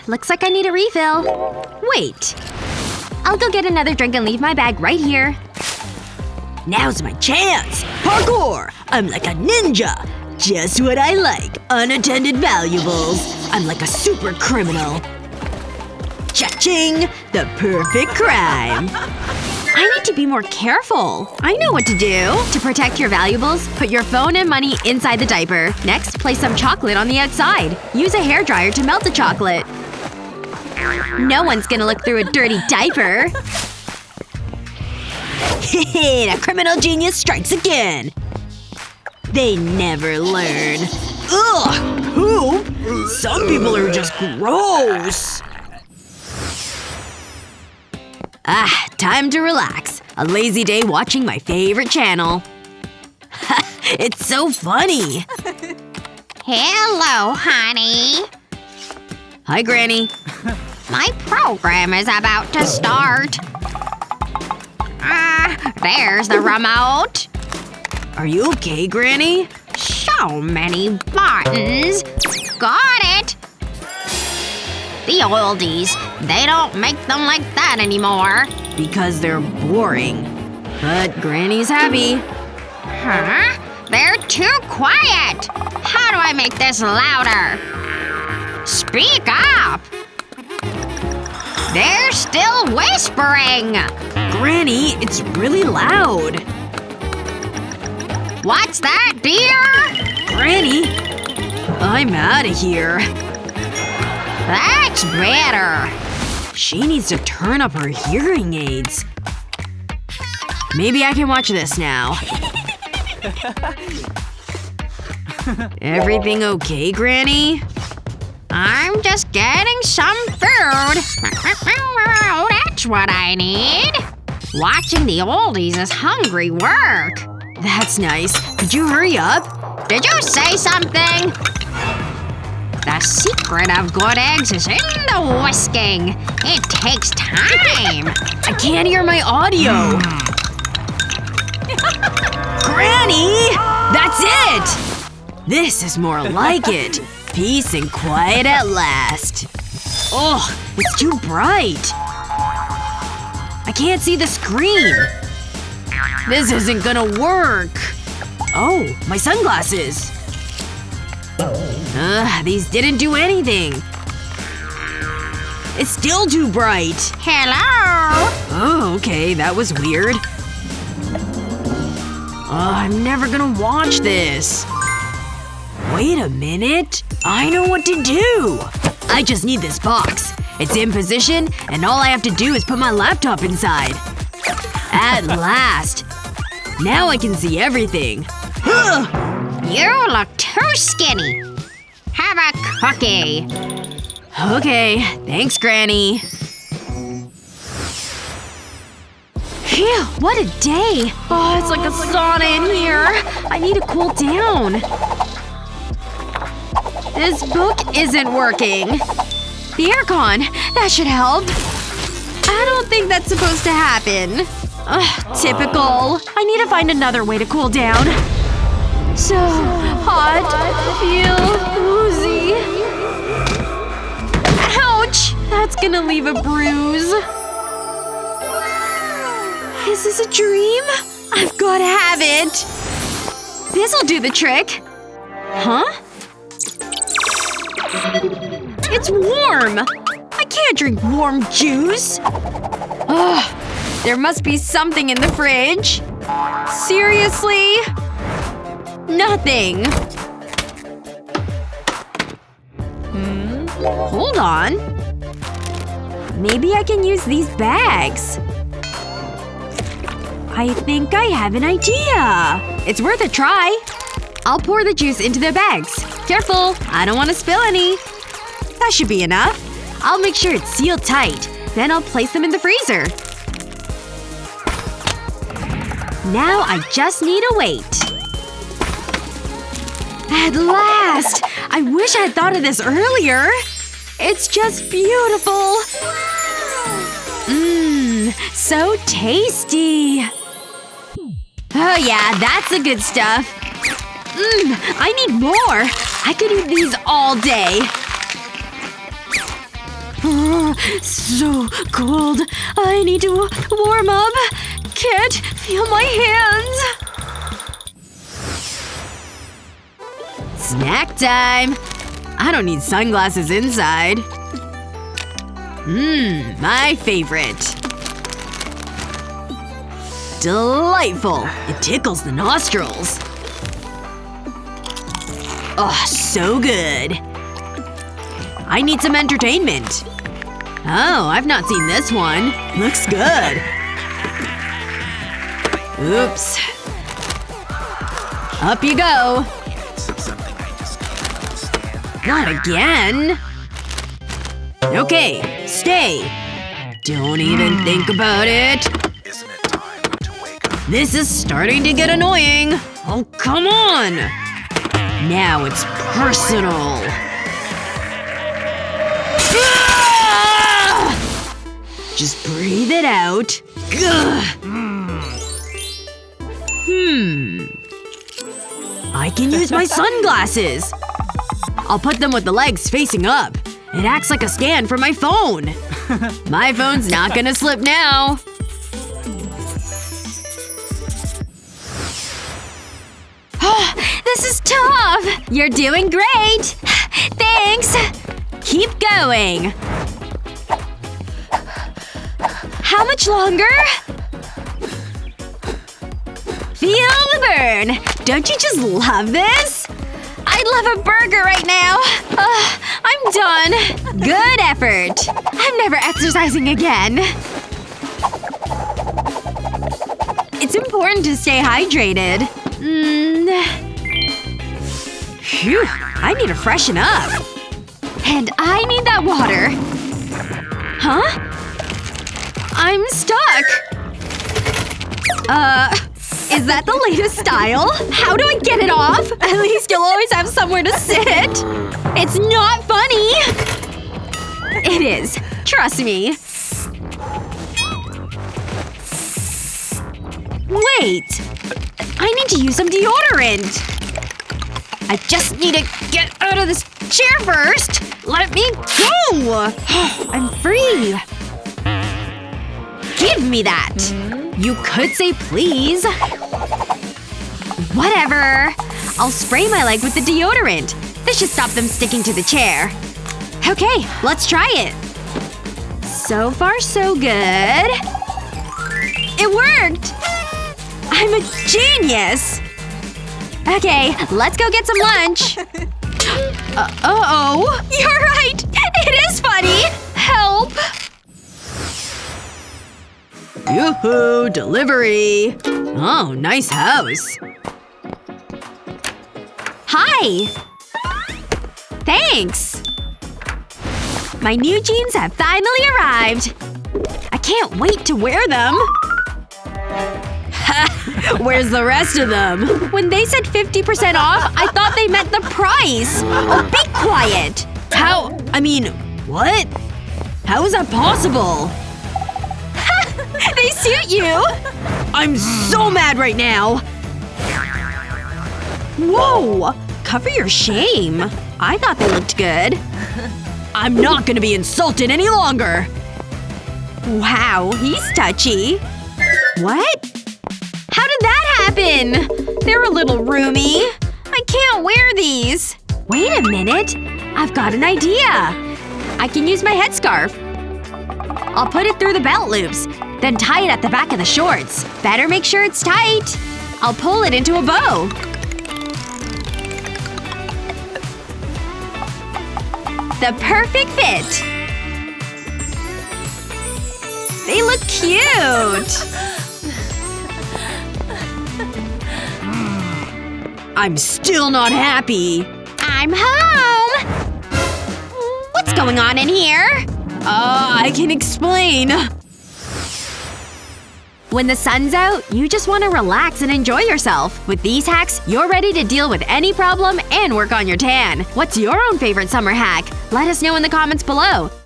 looks like I need a refill. Wait. I'll go get another drink and leave my bag right here. Now's my chance! Parkour! I'm like a ninja! Just what I like. Unattended valuables. I'm like a super criminal. Cha-ching! The perfect crime. I need to be more careful. I know what to do. To protect your valuables, put your phone and money inside the diaper. Next, place some chocolate on the outside. Use a hairdryer to melt the chocolate. No one's gonna look through a dirty diaper. The criminal genius strikes again. They never learn. Ugh! Poop? Some people are just gross. Ah, time to relax. A lazy day watching my favorite channel. It's so funny. Hello, honey. Hi, Granny. My program is about to start. There's the remote. Are you okay, Granny? So many buttons. Got it. The oldies. They don't make them like that anymore. Because they're boring. But Granny's happy. Huh? They're too quiet. How do I make this louder? Speak up. They're still whispering. Granny, it's really loud. What's that, dear? Granny! I'm outta here. That's better. She needs to turn up her hearing aids. Maybe I can watch this now. Everything okay, Granny? I'm just getting some food. That's what I need. Watching the oldies is hungry work. That's nice. Could you hurry up? Did you say something? The secret of good eggs is in the whisking. It takes time. I can't hear my audio. Granny! That's it! This is more like it. Peace and quiet at last. Ugh, it's too bright. I can't see the screen. This isn't gonna work. Oh, my sunglasses. These didn't do anything. It's still too bright. Hello? Oh, okay, that was weird. I'm never gonna watch this. Wait a minute. I know what to do! I just need this box. It's in position, and all I have to do is put my laptop inside. At last. Now I can see everything. You look too skinny. Have a cookie. Okay. Thanks, Granny. Phew, what a day. Oh, it's like a sauna in here. I need to cool down. This book isn't working. The aircon. That should help. I don't think that's supposed to happen. Ugh, typical. I need to find another way to cool down. So hot. Feel woozy. Ouch! That's gonna leave a bruise. Is this a dream? I've gotta have it. This'll do the trick. Huh? It's warm! I can't drink warm juice! Ugh. There must be something in the fridge. Seriously? Nothing. Hold on. Maybe I can use these bags. I think I have an idea. It's worth a try. I'll pour the juice into the bags. Careful, I don't want to spill any. That should be enough. I'll make sure it's sealed tight. Then I'll place them in the freezer. Now I just need to wait. At last! I wish I had thought of this earlier. It's just beautiful. So tasty. Oh yeah, that's the good stuff. I need more. I could eat these all day. So cold. I need to warm up. Can't feel my hands. Snack time! I don't need sunglasses inside. My favorite. Delightful. It tickles the nostrils. Oh, so good. I need some entertainment. Oh, I've not seen this one. Looks good. Oops. Up you go. Not again. Okay, stay. Don't even think about it. Isn't it time to wake up? This is starting to get annoying. Oh, come on. Now it's personal. Ah! Just breathe it out. Ugh. I can use my sunglasses. I'll put them with the legs facing up. It acts like a stand for my phone. My phone's not gonna slip now. This is tough! You're doing great! Thanks! Keep going. How much longer? Feel the burn. Don't you just love this? I'd love a burger right now. I'm done. Good effort. I'm never exercising again. It's important to stay hydrated. Phew. I need to freshen up. And I need that water. Huh? I'm stuck. Is that the latest style? How do I get it off? At least you'll always have somewhere to sit. It's not funny! It is. Trust me. Wait. I need to use some deodorant. I just need to get out of this chair first. Let me go! I'm free. Give me that. You could say please. Whatever. I'll spray my leg with the deodorant. This should stop them sticking to the chair. Okay, let's try it. So far, so good. It worked! I'm a genius! Okay, let's go get some lunch. Uh-oh. You're right! It is funny! Help! Yoo-hoo! Delivery! Oh, nice house. Hi! Thanks! My new jeans have finally arrived! I can't wait to wear them! Where's the rest of them? When they said 50% off, I thought they meant the price! Oh, be quiet! What? How is that possible? They suit you! I'm so mad right now! Whoa! Cover your shame. I thought they looked good. I'm not gonna be insulted any longer! Wow, he's touchy. What? How did that happen? They're a little roomy. I can't wear these. Wait a minute. I've got an idea. I can use my headscarf. I'll put it through the belt loops, then tie it at the back of the shorts. Better make sure it's tight. I'll pull it into a bow. The perfect fit! They look cute! I'm still not happy. I'm home! What's going on in here? I can explain. When the sun's out, you just want to relax and enjoy yourself. With these hacks, you're ready to deal with any problem and work on your tan. What's your own favorite summer hack? Let us know in the comments below.